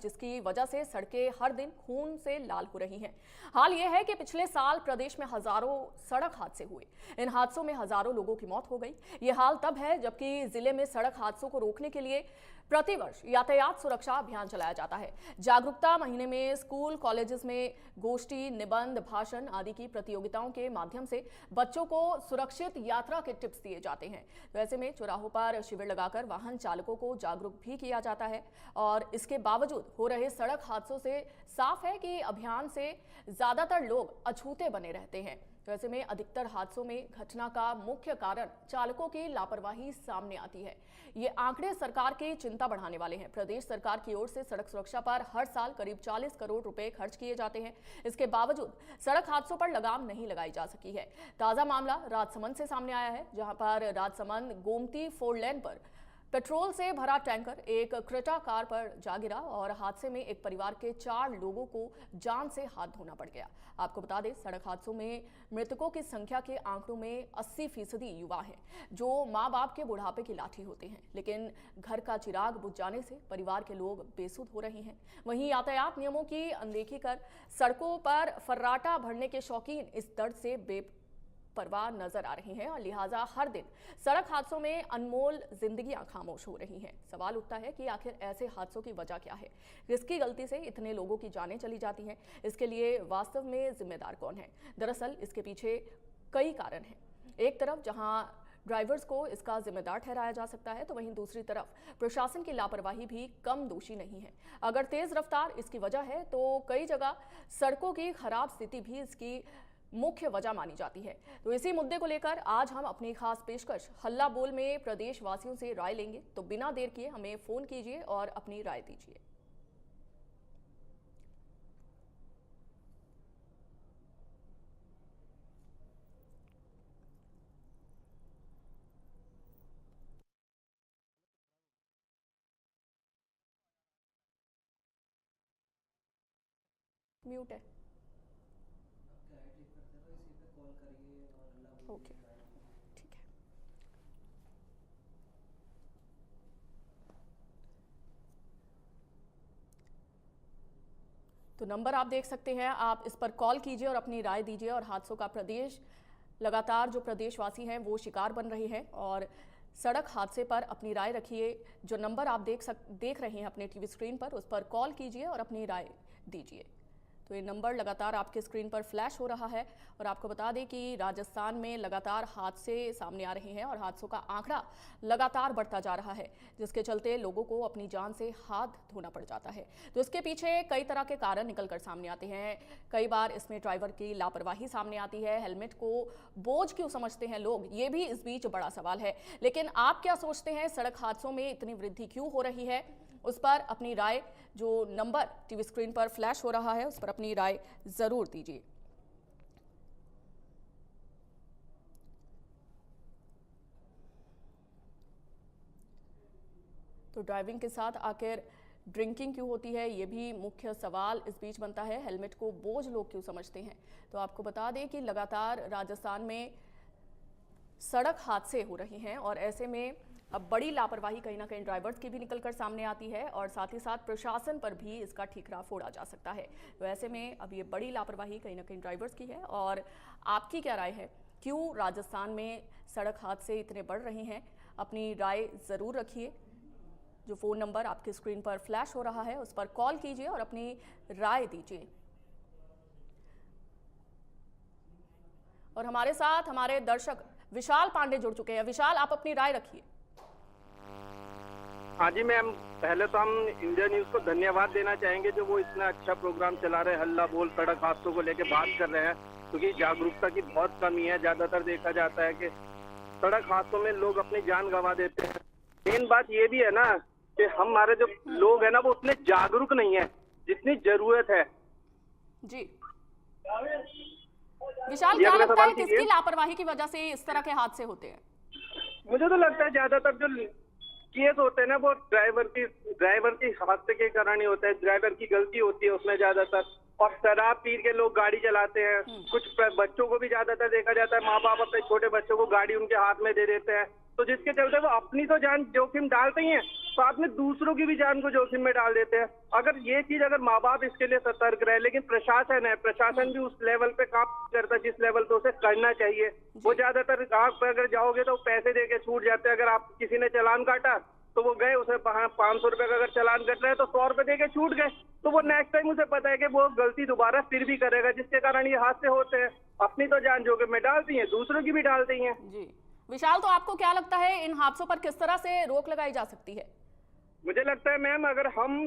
जिसकी वजह से सड़कें हर दिन खून से लाल हो रही हैं। हाल यह है कि पिछले साल प्रदेश में हजारों सड़क हादसे हुए। इन हादसों में हजारों लोगों की मौत हो गई। ये हाल तब है जबकि जिले में सड़क हादसों को रोकने के लिए प्रतिवर्ष यातायात सुरक्षा अभियान चलाया जाता है। जागरूकता महीने में स्कूल कॉलेजेस में गोष्ठी, निबंध, भाषण आदि की प्रतियोगिताओं के माध्यम से बच्चों को सुरक्षित यात्रा के टिप्स दिए जाते हैं। तो ऐसे में चौराहों पर शिविर लगाकर वाहन चालकों को जागरूक भी किया जाता है। और इसके बावजूद हो रहे सड़क हादसों से साफ है कि अभियान से ज्यादातर लोग अछूते बने रहते हैं। तो ऐसे में अधिकतर हादसों में घटना का मुख्य कारण चालकों की लापरवाही सामने आती है। ये आंकड़े सरकार की चिंता बढ़ाने वाले हैं। प्रदेश सरकार की ओर से सड़क सुरक्षा पर हर साल करीब 40 करोड़ रुपए खर्च किए जाते हैं। इसके बावजूद सड़क हादसों पर लगाम नहीं लगाई जा सकी है। ताजा मामला राजसमंद से सामने आया है, जहां पर राजसमंद गोमती 4 लेन पर पेट्रोल से भरा टैंकर एक क्रेटा कार पर जा गिरा और हादसे में एक परिवार के 4 लोगों को जान से हाथ धोना पड़ गया। आपको बता दें, सड़क हादसों में मृतकों की संख्या के आंकड़ों में 80% युवा हैं, जो मां बाप के बुढ़ापे की लाठी होते हैं। लेकिन घर का चिराग बुझ जाने से परिवार के लोग बेसुध हो रहे हैं। वहीं यातायात नियमों की अनदेखी कर सड़कों पर फर्राटा भरने के शौकीन इस दर्द से परवाह नजर आ रही हैं और लिहाजा हर दिन सड़क हादसों में अनमोल जिंदगियां खामोश हो रही हैं। सवाल उठता है कि आखिर ऐसे हादसों की वजह क्या है? किसकी गलती से इतने लोगों की जानें चली जाती हैं? इसके लिए वास्तव में जिम्मेदार कौन है? दरअसल इसके पीछे कई कारण हैं। एक तरफ जहां ड्राइवर्स को इसका जिम्मेदार ठहराया जा सकता है, तो वहीं दूसरी तरफ प्रशासन की लापरवाही भी कम दोषी नहीं है। अगर तेज रफ्तार इसकी वजह है, तो कई जगह सड़कों की खराब स्थिति भी इसकी मुख्य वजह मानी जाती है। तो इसी मुद्दे को लेकर आज हम अपनी खास पेशकश हल्ला बोल में प्रदेश वासियों से राय लेंगे। तो बिना देर किए हमें फोन कीजिए और अपनी राय दीजिए। म्यूट है। ओके, ठीक है। तो नंबर आप देख सकते हैं, आप इस पर कॉल कीजिए और अपनी राय दीजिए। और हादसों का प्रदेश लगातार जो प्रदेशवासी हैं वो शिकार बन रहे हैं और सड़क हादसे पर अपनी राय रखिए। जो नंबर आप देख रहे हैं अपने टीवी स्क्रीन पर, उस पर कॉल कीजिए और अपनी राय दीजिए। तो ये नंबर लगातार आपके स्क्रीन पर फ्लैश हो रहा है। और आपको बता दें कि राजस्थान में लगातार हादसे सामने आ रहे हैं और हादसों का आंकड़ा लगातार बढ़ता जा रहा है, जिसके चलते लोगों को अपनी जान से हाथ धोना पड़ जाता है। तो इसके पीछे कई तरह के कारण निकलकर सामने आते हैं। कई बार इसमें ड्राइवर की लापरवाही सामने आती है। हेलमेट को बोझ क्यों समझते हैं लोग, ये भी इस बीच बड़ा सवाल है। लेकिन आप क्या सोचते हैं, सड़क हादसों में इतनी वृद्धि क्यों हो रही है? उस पर अपनी राय, जो नंबर टीवी स्क्रीन पर फ्लैश हो रहा है, उस पर अपनी राय जरूर दीजिए। तो ड्राइविंग के साथ आखिर ड्रिंकिंग क्यों होती है, ये भी मुख्य सवाल इस बीच बनता है। हेलमेट को बोझ लोग क्यों समझते हैं? तो आपको बता दें कि लगातार राजस्थान में सड़क हादसे हो रहे हैं और ऐसे में अब बड़ी लापरवाही कहीं ना कहीं ड्राइवर्स की भी निकलकर सामने आती है और साथ ही साथ प्रशासन पर भी इसका ठीकरा फोड़ा जा सकता है। तो ऐसे में अब ये बड़ी लापरवाही कहीं ना कहीं ड्राइवर्स की है। और आपकी क्या राय है, क्यों राजस्थान में सड़क हादसे इतने बढ़ रहे हैं? अपनी राय ज़रूर रखिए। जो फ़ोन नंबर आपकी स्क्रीन पर फ्लैश हो रहा है, उस पर कॉल कीजिए और अपनी राय दीजिए। और हमारे साथ हमारे दर्शक विशाल पांडे जुड़ चुके हैं। विशाल, आप अपनी राय रखिए। हाँ जी मैम, पहले तो हम इंडिया न्यूज को धन्यवाद देना चाहेंगे जो वो इतना अच्छा प्रोग्राम चला रहे हैं। हल्ला बोल सड़क हादसों को लेकर बात कर रहे हैं, क्योंकि जागरूकता की बहुत कमी है। ज्यादातर देखा जाता है कि सड़क हादसों में लोग अपनी जान गंवा देते हैं। मेन बात ये भी है ना कि हमारे जो लोग है ना वो उतने जागरूक नहीं है जितनी जरूरत है। जी विशाल, क्या लगता है किसकी लापरवाही की वजह से इस तरह के हादसे होते हैं? मुझे तो लगता है ज्यादातर जो केस होते हैं ना वो ड्राइवर की हादसे के कारण ही होता है। ड्राइवर की गलती होती है उसमें ज्यादातर, और शराब पी के लोग गाड़ी चलाते हैं। कुछ बच्चों को भी ज्यादातर देखा जाता है, माँ बाप अपने छोटे बच्चों को गाड़ी उनके हाथ में दे देते हैं, तो जिसके चलते वो अपनी तो जान जोखिम डालते ही हैं, साथ में दूसरों की भी जान को जोखिम में डाल देते हैं। अगर माँ बाप इसके लिए सतर्क रहे, लेकिन प्रशासन भी उस लेवल पे काम नहीं करता जिस लेवल पे उसे करना चाहिए। वो ज्यादातर आग पे अगर जाओगे तो पैसे दे के छूट जाते हैं। अगर आप किसी ने चालान काटा तो वो गए, उसे 500 रुपए का अगर चालान कट रहा है तो 100 रुपए दे के छूट गए, तो वो नेक्स्ट टाइम उसे पता है कि वो गलती दोबारा फिर भी करेगा, जिसके कारण ये हादसे होते हैं। अपनी तो जान जोखिम में डालती हैं, दूसरों की भी डालती हैं। जी विशाल, तो आपको क्या लगता है इन हादसों पर किस तरह से रोक लगाई जा सकती है? मुझे लगता है मैम, अगर हम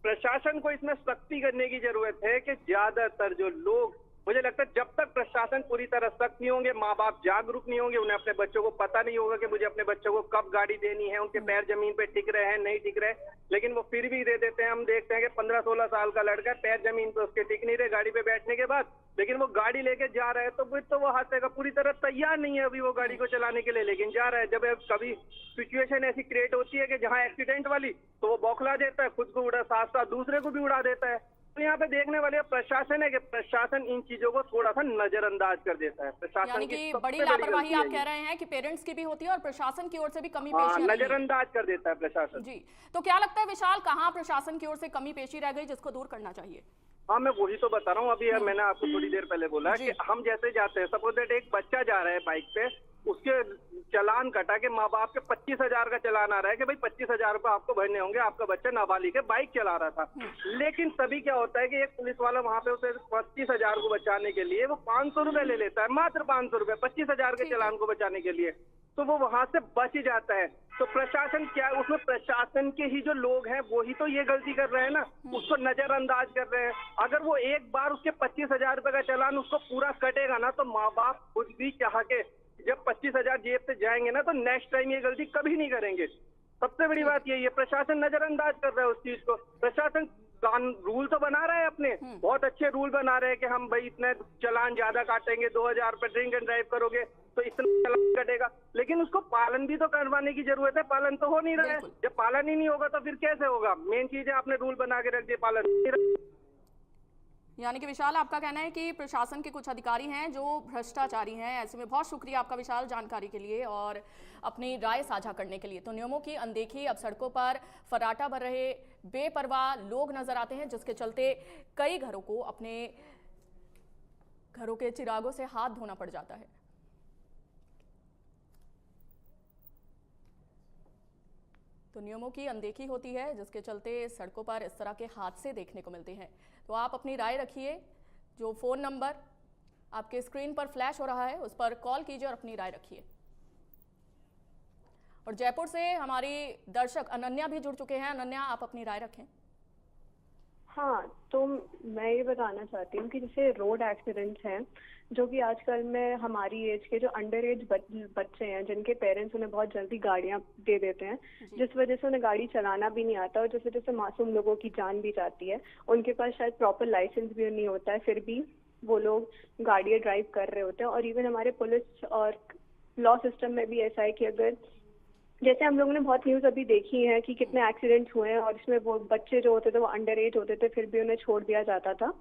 प्रशासन को इसमें सख्ती करने की जरूरत है कि ज्यादातर जो लोग, मुझे लगता है जब तक प्रशासन पूरी तरह सख्त नहीं होंगे, माँ बाप जागरूक नहीं होंगे, उन्हें अपने बच्चों को पता नहीं होगा कि मुझे अपने बच्चों को कब गाड़ी देनी है, उनके पैर जमीन पे टिक रहे हैं नहीं टिक रहे, लेकिन वो फिर भी दे देते हैं। हम देखते हैं कि 15-16 साल का लड़का है, पैर जमीन पे उसके टिक नहीं रहे गाड़ी पे बैठने के बाद, लेकिन वो गाड़ी लेके जा रहा है, तो फिर तो वो हादसे का पूरी तरह तैयार नहीं है अभी वो गाड़ी को चलाने के लिए, लेकिन जा रहा है। जब कभी सिचुएशन ऐसी क्रिएट होती है कि जहाँ एक्सीडेंट वाली, तो वो बौखला देता है, खुद को उड़ा, साथ साथ दूसरे को भी उड़ा देता है। तो यहाँ पे देखने वाले प्रशासन है कि प्रशासन इन चीजों को थोड़ा सा नजरअंदाज कर देता है। प्रशासन यानी की कि सबसे बड़ी बड़ी लापरवाही गलती आप है कह ये। रहे हैं कि पेरेंट्स की भी होती है और प्रशासन की ओर से भी कमी हाँ, पेशी रही है। नजरअंदाज कर देता है प्रशासन। जी, तो क्या लगता है विशाल, कहाँ प्रशासन की ओर से कमी पेशी रह गई जिसको दूर करना चाहिए? हाँ, मैं वही तो बता रहा हूँ। अभी मैंने आपको थोड़ी देर पहले बोला कि हम जैसे जाते हैं, सपोज दैट एक बच्चा जा रहा है बाइक पे, उसके चालान कटा के माँ बाप के 25,000 का चालान आ रहा है कि भाई 25,000 रुपए आपको भरने होंगे, आपका बच्चा नाबालिग है, बाइक चला रहा था। लेकिन तभी क्या होता है कि एक पुलिस वाला वहां पे उसे 25,000 को बचाने के लिए वो 500 रुपए ले लेता है, मात्र 500 रुपए 25,000 के चालान को बचाने के लिए, तो वो वहां से बच ही जाता है। तो प्रशासन क्या, उसमें प्रशासन के ही जो लोग हैं वो ही तो ये गलती कर रहे हैं ना, उसको नजरअंदाज कर रहे हैं। अगर वो एक बार उसके 25,000 रुपए का चालान उसको पूरा कटेगा ना, तो माँ बाप खुद भी चाह के जब 25,000 जेब से जाएंगे ना, तो नेक्स्ट टाइम ये गलती कभी नहीं करेंगे। सबसे बड़ी बात यही है, प्रशासन नजरअंदाज कर रहा है उस चीज को। प्रशासन रूल तो बना रहा है अपने, बहुत अच्छे रूल बना रहे हैं कि हम भाई इतने चालान ज्यादा काटेंगे, 2,000 रुपए ड्रिंक एंड ड्राइव करोगे तो इतना चालान कटेगा, लेकिन उसको पालन भी तो करवाने की जरूरत है। पालन तो हो नहीं रहा है। जब पालन ही नहीं होगा तो फिर कैसे होगा? मेन चीज है आपने रूल बना के रख दिए, पालन नहीं रहा। यानी कि विशाल, आपका कहना है कि प्रशासन के कुछ अधिकारी हैं जो भ्रष्टाचारी हैं। ऐसे में बहुत शुक्रिया आपका विशाल, जानकारी के लिए और अपनी राय साझा करने के लिए। तो नियमों की अनदेखी, अब सड़कों पर फर्राटा भर रहे बेपरवाह लोग नजर आते हैं, जिसके चलते कई घरों को अपने घरों के चिरागों से हाथ धोना पड़ जाता है। तो नियमों की अनदेखी होती है, जिसके चलते सड़कों पर इस तरह के हादसे देखने को मिलते हैं। तो आप अपनी राय रखिए, जो फ़ोन नंबर आपके स्क्रीन पर फ्लैश हो रहा है उस पर कॉल कीजिए और अपनी राय रखिए। और जयपुर से हमारी दर्शक अनन्या भी जुड़ चुके हैं। अनन्या, आप अपनी राय रखें। हाँ, तो मैं ये बताना चाहती हूँ कि जैसे रोड एक्सीडेंट्स हैं, जो कि आजकल में हमारी एज के जो अंडर एज बच्चे हैं, जिनके पेरेंट्स उन्हें बहुत जल्दी गाड़ियाँ दे देते हैं, जिस वजह से उन्हें गाड़ी चलाना भी नहीं आता और जिस वजह से मासूम लोगों की जान भी जाती है। उनके पास शायद प्रॉपर लाइसेंस भी नहीं होता है, फिर भी वो लोग गाड़ियाँ ड्राइव कर रहे होते हैं। और इवन हमारे पुलिस और लॉ सिस्टम में भी ऐसा है कि अगर, जैसे हम लोगों ने बहुत न्यूज़ अभी देखी है कि कितने एक्सीडेंट्स हुए हैं और इसमें वो बच्चे जो होते थे वो अंडर एज होते थे, फिर भी उन्हें छोड़ दिया जाता था।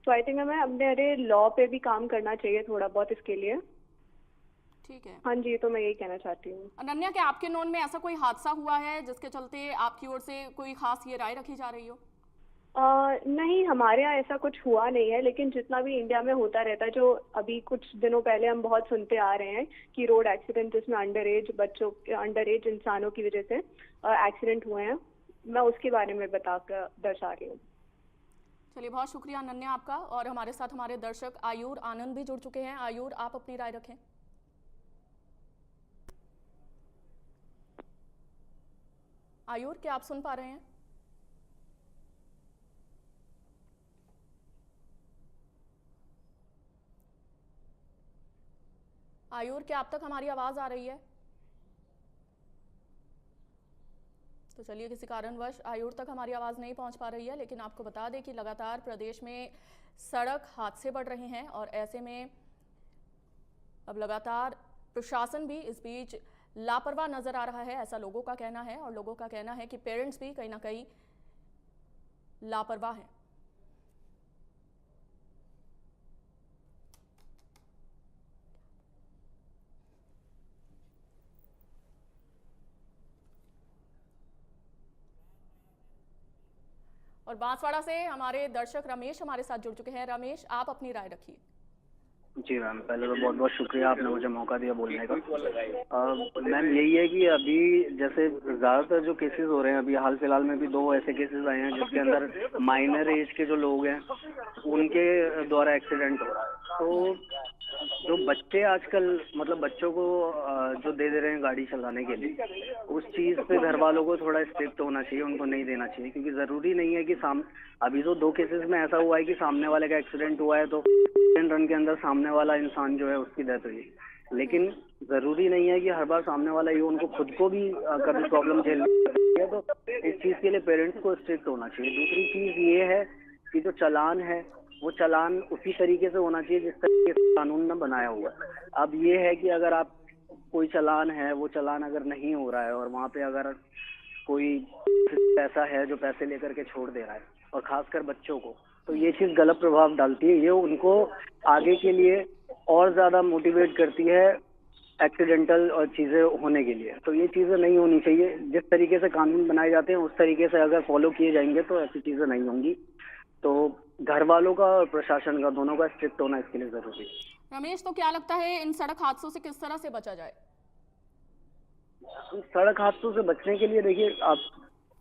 तो आई थिंक हमें अपने लॉ पे भी काम करना चाहिए थोड़ा बहुत इसके लिए। ठीक है। हाँ जी, तो मैं यही कहना चाहती हूँ। अनन्या, क्या आपके नोन में ऐसा कोई हादसा हुआ है जिसके चलते आपकी ओर से कोई खास ये राय रखी जा रही हो? नहीं, हमारे यहाँ ऐसा कुछ हुआ नहीं है, लेकिन जितना भी इंडिया में होता रहता है, जो अभी कुछ दिनों पहले हम बहुत सुनते आ रहे हैं कि रोड एक्सीडेंट जिसमें अंडर एज इंसानों की वजह से एक्सीडेंट हुए हैं, मैं उसके बारे में बताकर दर्शा रही हूँ। चलिए, बहुत शुक्रिया अनन्या आपका। और हमारे साथ हमारे दर्शक आयूर आनंद भी जुड़ चुके हैं। आयूर, आप अपनी राय रखें। आयूर, क्या आप सुन पा रहे हैं? आयूर, क्या आप तक हमारी आवाज आ रही है? तो चलिए, किसी कारणवश आयूर तक हमारी आवाज नहीं पहुंच पा रही है, लेकिन आपको बता दें कि लगातार प्रदेश में सड़क हादसे बढ़ रहे हैं और ऐसे में अब लगातार प्रशासन भी इस बीच लापरवाह नजर आ रहा है, ऐसा लोगों का कहना है। और लोगों का कहना है कि पेरेंट्स भी कहीं ना कहीं लापरवाह हैं। और बांसवाड़ा से हमारे दर्शक रमेश हमारे साथ जुड़ चुके हैं। रमेश, आप अपनी राय रखिए। जी मैम, पहले तो बहुत बहुत शुक्रिया, आपने मुझे मौका दिया बोलने का। मैम, यही है कि अभी जैसे ज़्यादातर जो केसेस हो रहे हैं, अभी हाल फिलहाल में भी 2 ऐसे केसेस आए हैं जिसके अंदर माइनर एज के जो लोग हैं उनके द्वारा एक्सीडेंट हो रहा है। तो जो बच्चे आजकल मतलब बच्चों को जो दे रहे हैं गाड़ी चलाने के लिए, उस चीज़ पे घर वालों को थोड़ा स्ट्रिक्ट होना चाहिए, उनको नहीं देना चाहिए। क्योंकि ज़रूरी नहीं है कि अभी तो 2 केसेस में ऐसा हुआ है कि सामने वाले का एक्सीडेंट हुआ है तो रन के अंदर सामने वाला इंसान जो है उसकी डेथ हुई, लेकिन जरूरी नहीं है कि हर बार सामने वाला ये उनको खुद को भी कभी प्रॉब्लम झेलनी है। तो इस चीज के लिए पेरेंट्स को स्ट्रिक्ट होना चाहिए। दूसरी चीज ये है कि जो चालान है वो चालान उसी तरीके से होना चाहिए जिस तरीके से कानून ने बनाया हुआ है। अब ये है कि अगर आप कोई चालान है, वो चालान अगर नहीं हो रहा है और वहाँ पे अगर कोई ऐसा है जो पैसे लेकर के छोड़ दे रहा है और खासकर बच्चों को, तो ये चीज गलत प्रभाव डालती है। ये उनको आगे के लिए और ज्यादा मोटिवेट करती है एक्सीडेंटल और चीजें होने के लिए। तो ये चीजें नहीं होनी चाहिए। जिस तरीके से कानून बनाए जाते हैं उस तरीके से अगर फॉलो किए जाएंगे तो ऐसी चीजें नहीं होंगी। तो घर वालों का और प्रशासन का दोनों का स्ट्रिक्ट होना इसके लिए जरूरी है। रमेश, तो क्या लगता है इन सड़क हादसों से किस तरह से बचा जाए? सड़क हादसों से बचने के लिए देखिए, आप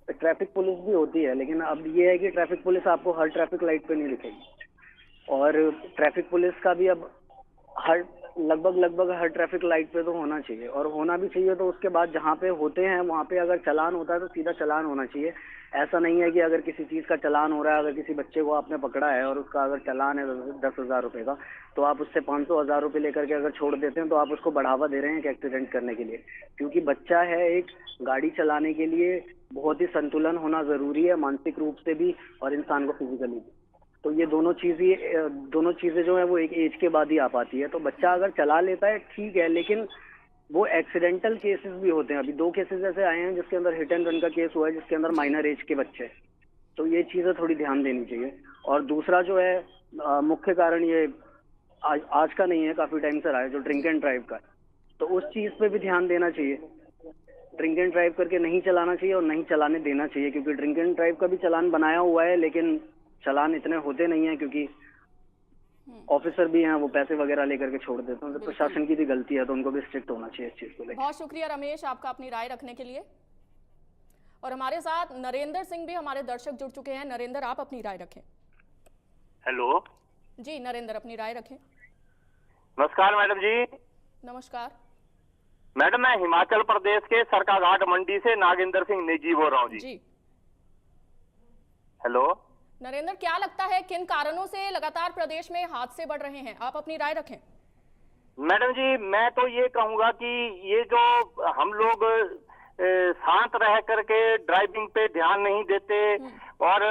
ट्रैफिक पुलिस भी होती है, लेकिन अब ये है कि ट्रैफिक पुलिस आपको हर ट्रैफिक लाइट पे नहीं दिखेगी। और ट्रैफिक पुलिस का भी अब लगभग हर ट्रैफिक लाइट पे तो होना चाहिए, और होना भी चाहिए। तो उसके बाद जहाँ पे होते हैं वहाँ पे अगर चालान होता है तो सीधा चालान होना चाहिए। ऐसा नहीं है कि अगर किसी चीज़ का चालान हो रहा है, अगर किसी बच्चे को आपने पकड़ा है और उसका अगर चालान है 10,000 रुपये का, तो आप उससे 500-1,000 रुपये लेकर के अगर छोड़ देते हैं तो आप उसको बढ़ावा दे रहे हैं एक एक्सीडेंट करने के लिए। क्योंकि बच्चा है, एक गाड़ी चलाने के लिए बहुत ही संतुलन होना ज़रूरी है, मानसिक रूप से भी और इंसान को फिजिकली भी। तो ये दोनों चीज़ें जो है वो एक एज के बाद ही आ पाती है। तो बच्चा अगर चला लेता है ठीक है, लेकिन वो एक्सीडेंटल केसेस भी होते हैं। अभी 2 केसेस ऐसे आए हैं जिसके अंदर हिट एंड रन का केस हुआ है, जिसके अंदर माइनर एज के बच्चे हैं। तो ये चीज़ें थोड़ी ध्यान देनी चाहिए। और दूसरा जो है मुख्य कारण ये आज का नहीं है, काफ़ी टाइम से रहा है, जो ड्रिंक एंड ड्राइव का। तो उस चीज़ पे भी ध्यान देना चाहिए। ड्रिंक एंड ड्राइव करके नहीं चलाना चाहिए और नहीं चलाने देना चाहिए। क्योंकि ड्रिंक एंड ड्राइव का भी चालान बनाया हुआ है, लेकिन चालान इतने होते नहीं हैं क्योंकि ऑफिसर भी हैं, वो पैसे वगैरह लेकर के छोड़ देते हैं। तो प्रशासन की भी गलती है, तो उनको भी स्ट्रिक्ट होना चाहिए इस चीज को लेकर। बहुत शुक्रिया रमेश, आपका अपनी राय रखने के लिए। और हमारे साथ नरेंद्र सिंह भी हमारे दर्शक जुड़ चुके हैं। नरेंद्र, आप अपनी राय रखें। हेलो जी नरेंद्र, अपनी राय रखें। नमस्कार मैडम जी। नमस्कार मैडम, मैं हिमाचल प्रदेश के सरकाघाट मंडी से नागेंद्र सिंह निजी बोल रहा हूँ जी। हेलो नरेंद्र, क्या लगता है किन कारणों से लगातार प्रदेश में हादसे बढ़ रहे हैं? आप अपनी राय रखें। मैडम जी, मैं तो ये कहूंगा कि ये जो हम लोग शांत रह करके ड्राइविंग पे ध्यान नहीं देते और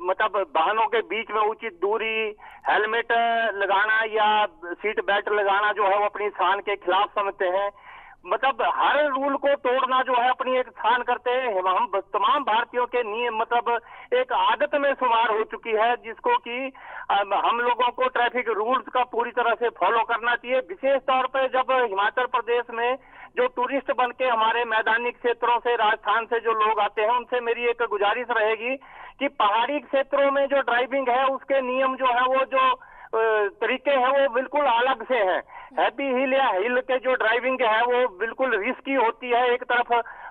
मतलब वाहनों के बीच में उचित दूरी, हेलमेट लगाना या सीट बेल्ट लगाना जो है वो अपनी शान के खिलाफ समझते हैं। मतलब हर रूल को तोड़ना जो है अपनी एक शान करते हैं। हम तमाम भारतीयों के नियम मतलब एक आदत में शुमार हो चुकी है, जिसको कि हम लोगों को ट्रैफिक रूल्स का पूरी तरह से फॉलो करना चाहिए। विशेष तौर पे जब हिमाचल प्रदेश में जो टूरिस्ट बन के हमारे मैदानी क्षेत्रों से, राजस्थान से जो लोग आते हैं, उनसे मेरी एक गुजारिश रहेगी कि पहाड़ी क्षेत्रों में जो ड्राइविंग है उसके नियम जो है वो जो तरीके हैं वो बिल्कुल अलग से हैं। हैवी हिल या हिल के जो ड्राइविंग है वो बिल्कुल रिस्की होती है। एक तरफ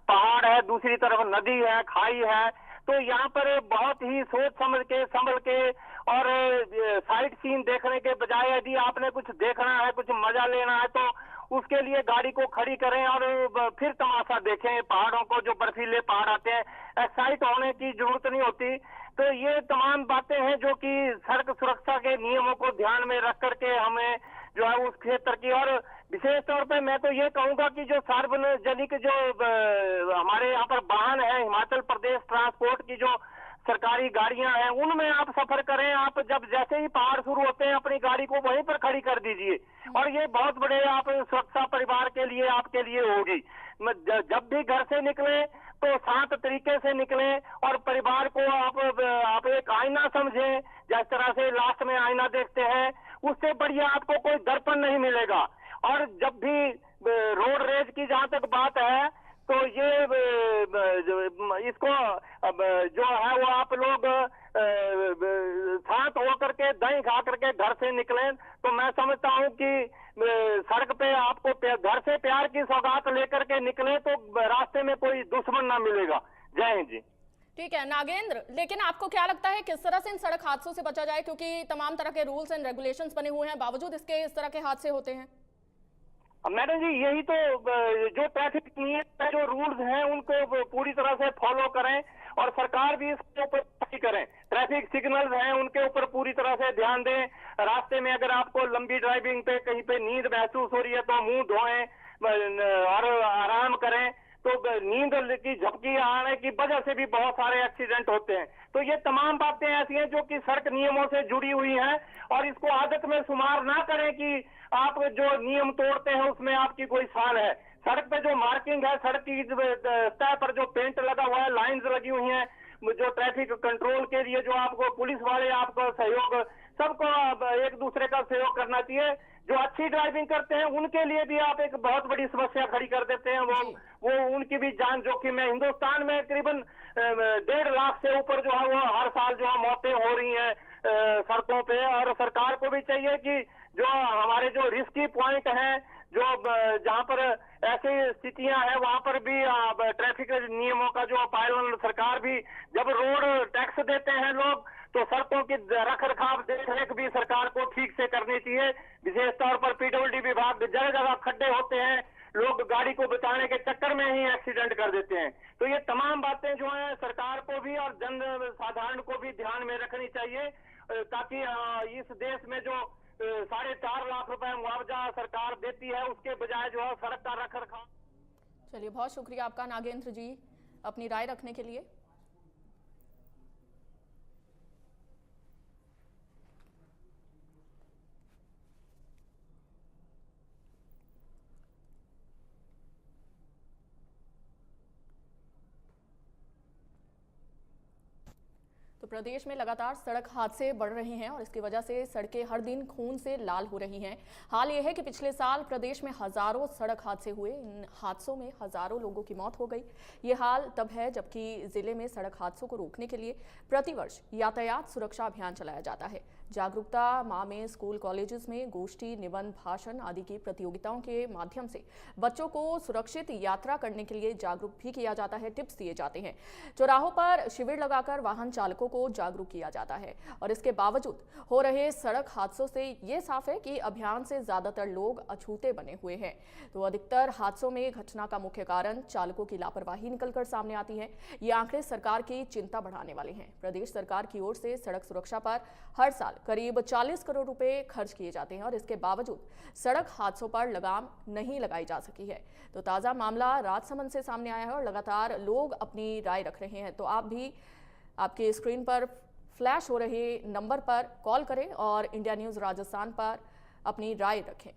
पहाड़ है, दूसरी तरफ नदी है, खाई है। तो यहाँ पर बहुत ही सोच समझ के, संभल के और साइट सीन देखने के बजाय यदि आपने कुछ देखना है, कुछ मजा लेना है, तो उसके लिए गाड़ी को खड़ी करें और फिर तमाशा देखें। पहाड़ों को, जो बर्फीले पहाड़ आते हैं, एक्साइट होने की जरूरत नहीं होती। तो ये तमाम बातें हैं जो कि सड़क सुरक्षा के नियमों को ध्यान में रख करके हमें जो है उस क्षेत्र की, और विशेष तौर पे मैं तो ये कहूंगा कि जो सार्वजनिक जो हमारे यहाँ पर वाहन है, हिमाचल प्रदेश ट्रांसपोर्ट की जो सरकारी गाड़ियां हैं, उनमें आप सफर करें। आप जब जैसे ही पहाड़ शुरू होते हैं अपनी गाड़ी को वहीं पर खड़ी कर दीजिए, और ये बहुत बड़े आप सुरक्षा परिवार के लिए, आपके लिए होगी। जब भी घर से निकले तो शांत तरीके से निकले और परिवार को आप एक आईना समझें। जिस तरह से लास्ट में आईना देखते हैं, उससे बढ़िया आपको कोई दर्पण नहीं मिलेगा। और जब भी रोड रेज की जहां तक बात है, तो ये इसको अब जो है वो आप लोग शांत होकर के दही खा करके घर से निकलें। तो मैं समझता हूँ कि सड़क पे आपको घर से प्यार की सौगात लेकर के निकले तो रास्ते में कोई दुश्मन ना मिलेगा। जय हिंद जी। ठीक है नागेंद्र, लेकिन आपको क्या लगता है किस तरह से इन सड़क हादसों से बचा जाए, क्योंकि तमाम तरह के रूल्स एंड रेगुलेशंस बने हुए हैं, बावजूद इसके इस तरह के हादसे होते हैं? मैडम जी यही तो जो ट्रैफिक नियम जो रूल्स हैं उनको पूरी तरह से फॉलो करें और सरकार भी इसके ऊपर सख्ती करें। ट्रैफिक सिग्नल्स हैं उनके ऊपर पूरी तरह से ध्यान दें। रास्ते में अगर आपको लंबी ड्राइविंग पे कहीं पे नींद महसूस हो रही है तो मुंह धोएं और आराम करें। तो नींद की झपकी आने की वजह से भी बहुत सारे एक्सीडेंट होते हैं। तो ये तमाम बातें ऐसी हैं जो कि सड़क नियमों से जुड़ी हुई हैं और इसको आदत में शुमार ना करें कि आप जो नियम तोड़ते हैं उसमें आपकी कोई शान है। सड़क पे जो मार्किंग है, सड़क की सतह पर जो पेंट लगा हुआ है, लाइंस लगी हुई हैं, जो ट्रैफिक कंट्रोल के लिए जो आपको पुलिस वाले आपको सहयोग, सबको एक दूसरे का सहयोग करना चाहिए। जो अच्छी ड्राइविंग करते हैं उनके लिए भी आप एक बहुत बड़ी समस्या खड़ी कर देते हैं। वो उनकी भी जान जोखिम है। हिंदुस्तान में करीबन 1.5 लाख से ऊपर जो है वो हर साल जो है मौतें हो रही हैं सड़कों पे। और सरकार को भी चाहिए कि जो हमारे जो रिस्की पॉइंट हैं, जो जहां पर ऐसी स्थितियां हैं वहां पर भी ट्रैफिक नियमों का जो पालन, सरकार भी जब रोड टैक्स देते हैं लोग तो सड़कों की रख रखाव देख रेख भी सरकार को ठीक से करनी चाहिए। विशेष तौर पर पीडब्ल्यूडी विभाग, जगह जगह खड्डे होते हैं, लोग गाड़ी को बचाने के चक्कर में ही एक्सीडेंट कर देते हैं। तो ये तमाम बातें जो है सरकार को भी और जन साधारण को भी ध्यान में रखनी चाहिए ताकि इस देश में जो 4.5 लाख रुपए मुआवजा सरकार देती है उसके बजाय जो है सड़क का रख रखाव। चलिए बहुत शुक्रिया आपका नागेंद्र जी अपनी राय रखने के लिए। तो प्रदेश में लगातार सड़क हादसे बढ़ रहे हैं और इसकी वजह से सड़कें हर दिन खून से लाल हो रही हैं। हाल ये है कि पिछले साल प्रदेश में हजारों सड़क हादसे हुए। इन हादसों में हजारों लोगों की मौत हो गई। ये हाल तब है जबकि जिले में सड़क हादसों को रोकने के लिए प्रतिवर्ष यातायात सुरक्षा अभियान चलाया जाता है। जागरूकता माह में स्कूल कॉलेजेस में गोष्ठी, निबंध, भाषण आदि की प्रतियोगिताओं के माध्यम से बच्चों को सुरक्षित यात्रा करने के लिए जागरूक भी किया जाता है, टिप्स दिए जाते हैं। चौराहों पर शिविर लगाकर वाहन चालकों को जागरूक किया जाता है और इसके बावजूद हो रहे सड़क हादसों से ये साफ है कि अभियान से ज्यादातर लोग अछूते बने हुए हैं। तो अधिकतर हादसों में घटना का मुख्य कारण चालकों की लापरवाही निकलकर सामने आती है। ये आंकड़े सरकार की चिंता बढ़ाने वाले हैं। प्रदेश सरकार की ओर से सड़क सुरक्षा पर हर साल करीब 40 करोड़ रुपए खर्च किए जाते हैं और इसके बावजूद सड़क हादसों पर लगाम नहीं लगाई जा सकी है। तो ताजा मामला राजसमंद से सामने आया है और लगातार लोग अपनी राय रख रहे हैं। तो आप भी आपके स्क्रीन पर फ्लैश हो रहे नंबर पर कॉल करें और इंडिया न्यूज़ राजस्थान पर अपनी राय रखें।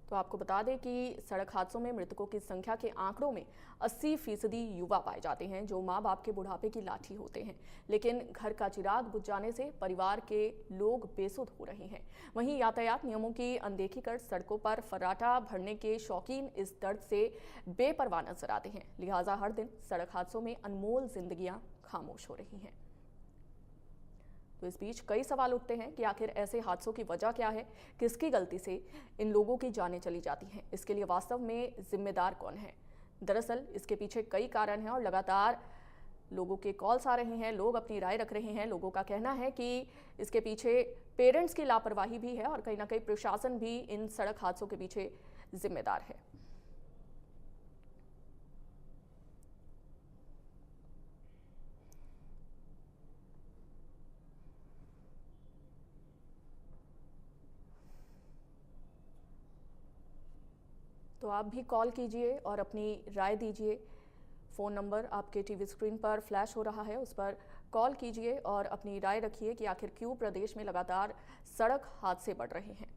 तो आपको बता दें कि सड़क हादसों में मृतकों की संख्या के आंकड़ों में 80% युवा पाए जाते हैं जो मां बाप के बुढ़ापे की लाठी होते हैं। लेकिन घर का चिराग बुझ जाने से परिवार के लोग बेसुध हो रहे हैं। वहीं यातायात नियमों की अनदेखी कर सड़कों पर फर्राटा भरने के शौकीन इस दर्द से बेपरवाह नजर आते हैं। लिहाजा हर दिन सड़क हादसों में अनमोल जिंदगियां खामोश हो रही हैं। तो इस बीच कई सवाल उठते हैं कि आखिर ऐसे हादसों की वजह क्या है, किसकी गलती से इन लोगों की जानें चली जाती हैं, इसके लिए वास्तव में जिम्मेदार कौन है। दरअसल इसके पीछे कई कारण हैं और लगातार लोगों के कॉल्स आ रहे हैं, लोग अपनी राय रख रहे हैं। लोगों का कहना है कि इसके पीछे पेरेंट्स की लापरवाही भी है और कहीं ना कहीं प्रशासन भी इन सड़क हादसों के पीछे जिम्मेदार है। तो आप भी कॉल कीजिए और अपनी राय दीजिए। फ़ोन नंबर आपके टीवी स्क्रीन पर फ्लैश हो रहा है, उस पर कॉल कीजिए और अपनी राय रखिए कि आखिर क्यों प्रदेश में लगातार सड़क हादसे बढ़ रहे हैं।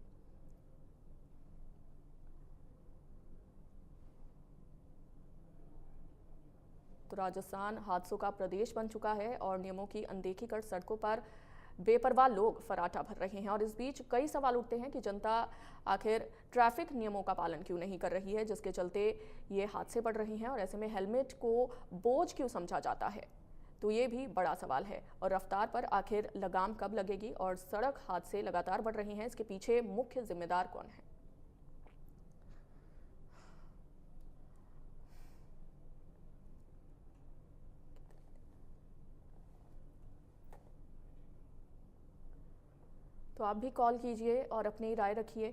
तो राजस्थान हादसों का प्रदेश बन चुका है और नियमों की अनदेखी कर सड़कों पर बेपरवाह लोग फराटा भर रहे हैं। और इस बीच कई सवाल उठते हैं कि जनता आखिर ट्रैफिक नियमों का पालन क्यों नहीं कर रही है, जिसके चलते ये हादसे बढ़ रहे हैं। और ऐसे में हेलमेट को बोझ क्यों समझा जाता है, तो ये भी बड़ा सवाल है। और रफ्तार पर आखिर लगाम कब लगेगी और सड़क हादसे लगातार बढ़ रहे हैं, इसके पीछे मुख्य जिम्मेदार कौन है? तो आप भी कॉल कीजिए और अपनी राय रखिए।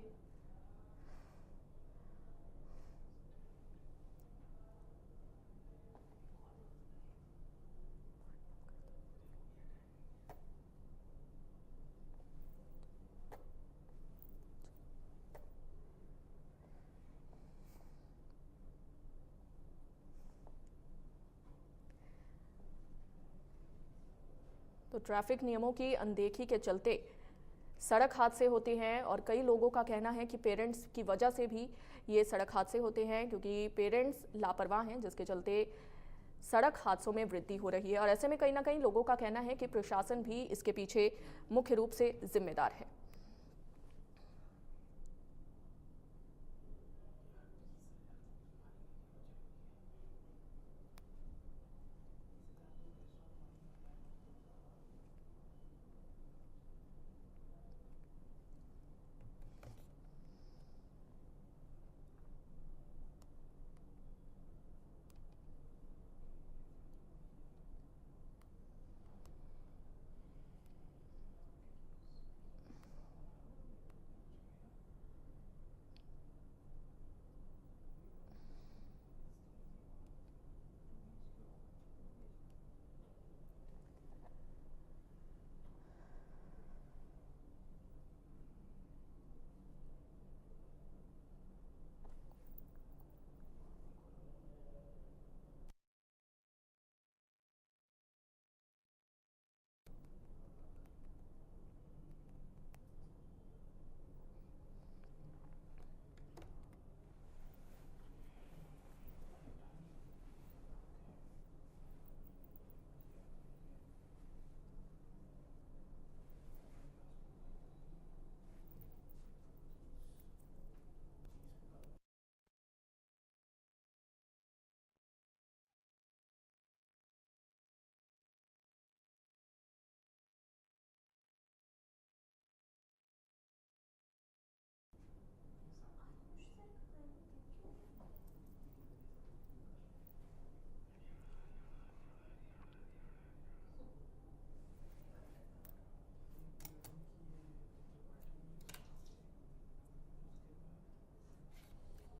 तो ट्रैफिक नियमों की अनदेखी के चलते सड़क हादसे होते हैं और कई लोगों का कहना है कि पेरेंट्स की वजह से भी ये सड़क हादसे होते हैं, क्योंकि पेरेंट्स लापरवाह हैं, जिसके चलते सड़क हादसों में वृद्धि हो रही है। और ऐसे में कहीं ना कहीं लोगों का कहना है कि प्रशासन भी इसके पीछे मुख्य रूप से जिम्मेदार है।